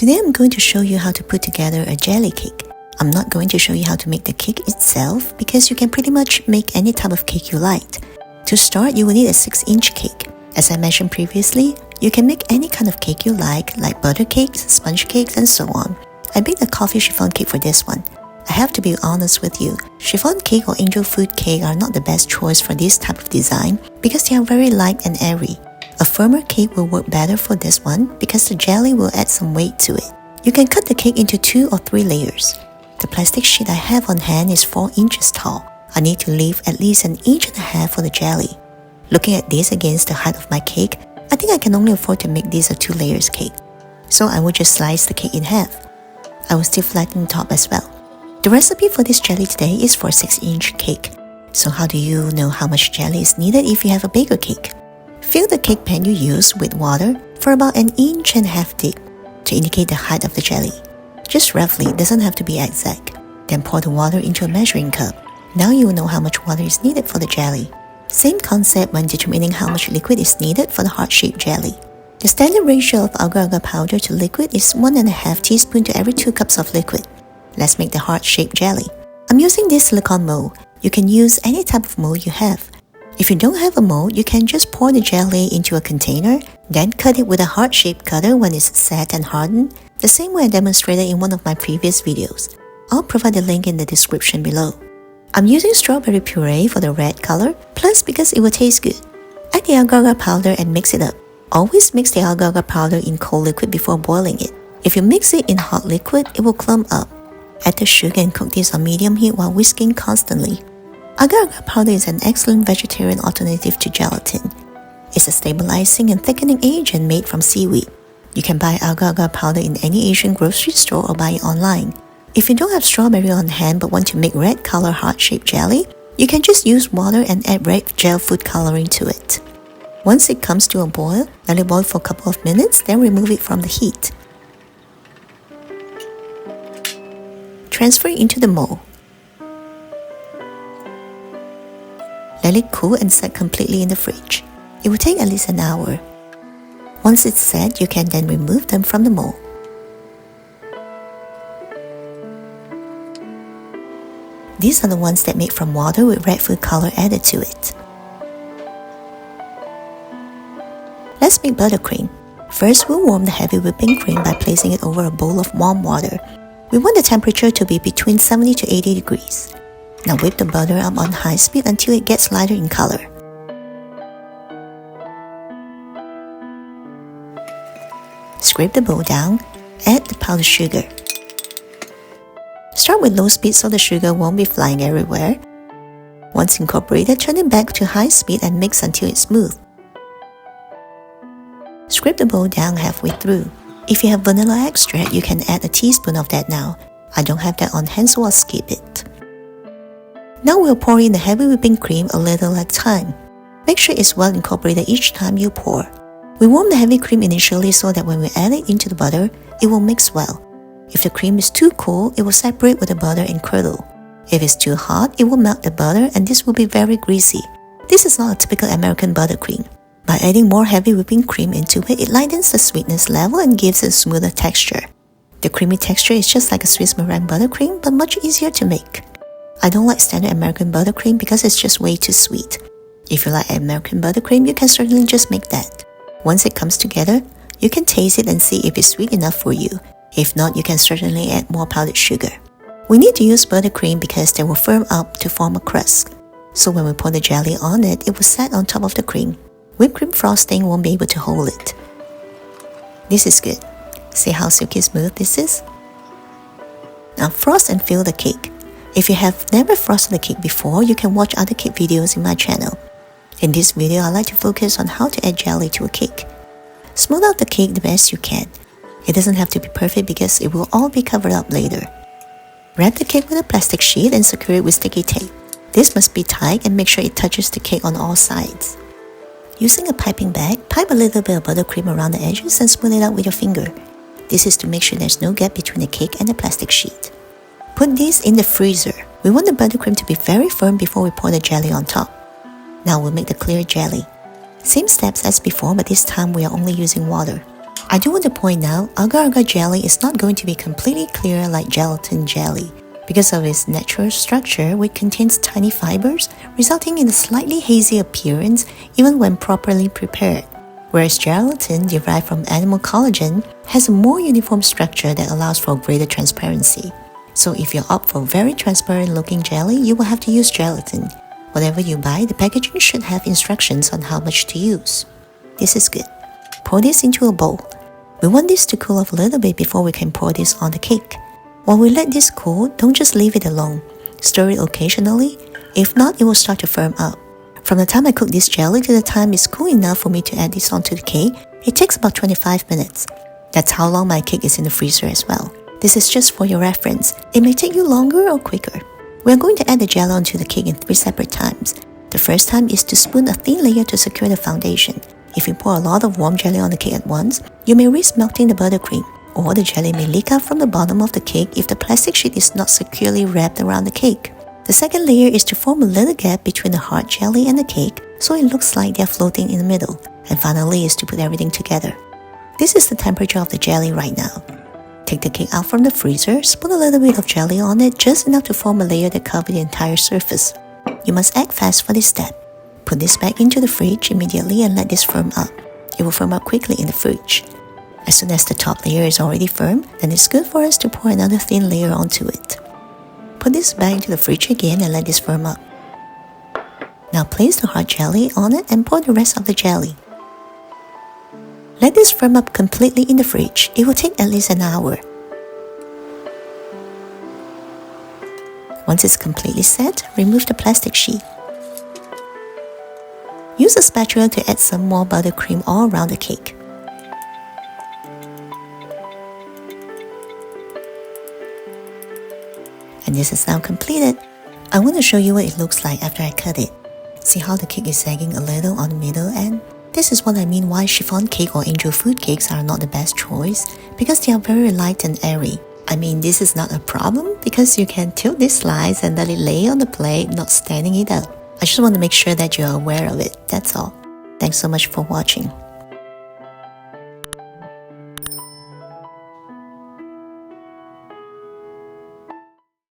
Today I'm going to show you how to put together a jelly cake. I'm not going to show you how to make the cake itself because you can pretty much make any type of cake you like. To start, you will need a 6-inch cake. As I mentioned previously, you can make any kind of cake you like butter cakes, sponge cakes, and so on. I baked a coffee chiffon cake for this one. I have to be honest with you, chiffon cake or angel food cake are not the best choice for this type of design because they are very light and airy. A firmer cake will work better for this one because the jelly will add some weight to it. You can cut the cake into 2 or 3 layers. The plastic sheet I have on hand is 4 inches tall. I need to leave at least 1.5 inches for the jelly. Looking at this against the height of my cake, I think I can only afford to make this a 2 layers cake. So I will just slice the cake in half. I will still flatten the top as well. The recipe for this jelly today is for a 6-inch cake. So how do you know how much jelly is needed if you have a bigger cake? Fill the cake pan you use with water for about 1.5 inches deep to indicate the height of the jelly. Just roughly, it doesn't have to be exact. Then pour the water into a measuring cup. Now you will know how much water is needed for the jelly. Same concept when determining how much liquid is needed for the heart-shaped jelly. The standard ratio of agar-agar powder to liquid is 1.5 teaspoons to every 2 cups of liquid. Let's make the heart-shaped jelly. I'm using this silicone mold. You can use any type of mold you have. If you don't have a mold, you can just pour the jelly into a container, then cut it with a heart-shaped cutter when it's set and hardened, the same way I demonstrated in one of my previous videos. I'll provide the link in the description below. I'm using strawberry puree for the red color, plus because it will taste good. Add the agar-agar powder and mix it up. Always mix the agar-agar powder in cold liquid before boiling it. If you mix it in hot liquid, it will clump up. Add the sugar and cook this on medium heat while whisking constantly. Agar-agar powder is an excellent vegetarian alternative to gelatin. It's a stabilizing and thickening agent made from seaweed. You can buy agar-agar powder in any Asian grocery store or buy it online. If you don't have strawberry on hand but want to make red color heart-shaped jelly, you can just use water and add red gel food coloring to it. Once it comes to a boil, let it boil for a couple of minutes, then remove it from the heat. Transfer it into the mold. Let it cool and set completely in the fridge. It will take at least an hour. Once it's set, you can then remove them from the mold. These are the ones that made from water with red food color added to it. Let's make buttercream. First, we'll warm the heavy whipping cream by placing it over a bowl of warm water. We want the temperature to be between 70 to 80 degrees. Now whip the butter up on high speed until it gets lighter in color. Scrape the bowl down, add the powdered sugar. Start with low speed so the sugar won't be flying everywhere. Once incorporated, turn it back to high speed and mix until it's smooth. Scrape the bowl down halfway through. If you have vanilla extract, you can add a teaspoon of that now. I don't have that on hand, so I'll skip it. Now we'll pour in the heavy whipping cream a little at a time. Make sure it's well incorporated each time you pour. We warm the heavy cream initially so that when we add it into the butter, it will mix well. If the cream is too cool, it will separate with the butter and curdle. If it's too hot, it will melt the butter and this will be very greasy. This is not a typical American buttercream. By adding more heavy whipping cream into it, it lightens the sweetness level and gives it a smoother texture. The creamy texture is just like a Swiss meringue buttercream, but much easier to make. I don't like standard American buttercream because it's just way too sweet. If you like American buttercream, you can certainly just make that. Once it comes together, you can taste it and see if it's sweet enough for you. If not, you can certainly add more powdered sugar. We need to use buttercream because they will firm up to form a crust. So when we pour the jelly on it, it will set on top of the cream. Whipped cream frosting won't be able to hold it. This is good. See how silky smooth this is? Now frost and fill the cake. If you have never frosted a cake before, you can watch other cake videos in my channel. In this video, I like to focus on how to add jelly to a cake. Smooth out the cake the best you can. It doesn't have to be perfect because it will all be covered up later. Wrap the cake with a plastic sheet and secure it with sticky tape. This must be tight and make sure it touches the cake on all sides. Using a piping bag, pipe a little bit of buttercream around the edges and smooth it out with your finger. This is to make sure there's no gap between the cake and the plastic sheet. Put these in the freezer. We want the buttercream to be very firm before we pour the jelly on top. Now we'll make the clear jelly. Same steps as before, but this time we are only using water. I do want to point out, agar-agar jelly is not going to be completely clear like gelatin jelly because of its natural structure, which contains tiny fibers, resulting in a slightly hazy appearance even when properly prepared. Whereas gelatin, derived from animal collagen, has a more uniform structure that allows for greater transparency. So if you opt for very transparent looking jelly, you will have to use gelatin. Whatever you buy, the packaging should have instructions on how much to use. This is good. Pour this into a bowl. We want this to cool off a little bit before we can pour this on the cake. While we let this cool, don't just leave it alone. Stir it occasionally. If not, it will start to firm up. From the time I cook this jelly to the time it's cool enough for me to add this onto the cake, it takes about 25 minutes. That's how long my cake is in the freezer as well. This is just for your reference. It may take you longer or quicker. We are going to add the jelly onto the cake in 3 separate times. The first time is to spoon a thin layer to secure the foundation. If you pour a lot of warm jelly on the cake at once, you may risk melting the buttercream, or the jelly may leak out from the bottom of the cake if the plastic sheet is not securely wrapped around the cake. The second layer is to form a little gap between the hard jelly and the cake so it looks like they're floating in the middle. And finally is to put everything together. This is the temperature of the jelly right now. Take the cake out from the freezer, spoon a little bit of jelly on it, just enough to form a layer that covers the entire surface. You must act fast for this step. Put this back into the fridge immediately and let this firm up. It will firm up quickly in the fridge. As soon as the top layer is already firm, then it's good for us to pour another thin layer onto it. Put this back into the fridge again and let this firm up. Now place the hard jelly on it and pour the rest of the jelly. Let this firm up completely in the fridge. It will take at least an hour. Once it's completely set, remove the plastic sheet. Use a spatula to add some more buttercream all around the cake. And this is now completed. I want to show you what it looks like after I cut it. See how the cake is sagging a little on the middle end? This is what I mean why chiffon cake or angel food cakes are not the best choice, because they are very light and airy. I mean, this is not a problem because you can tilt this slice and let it lay on the plate, not standing it up. I just want to make sure that you are aware of it, that's all. Thanks so much for watching.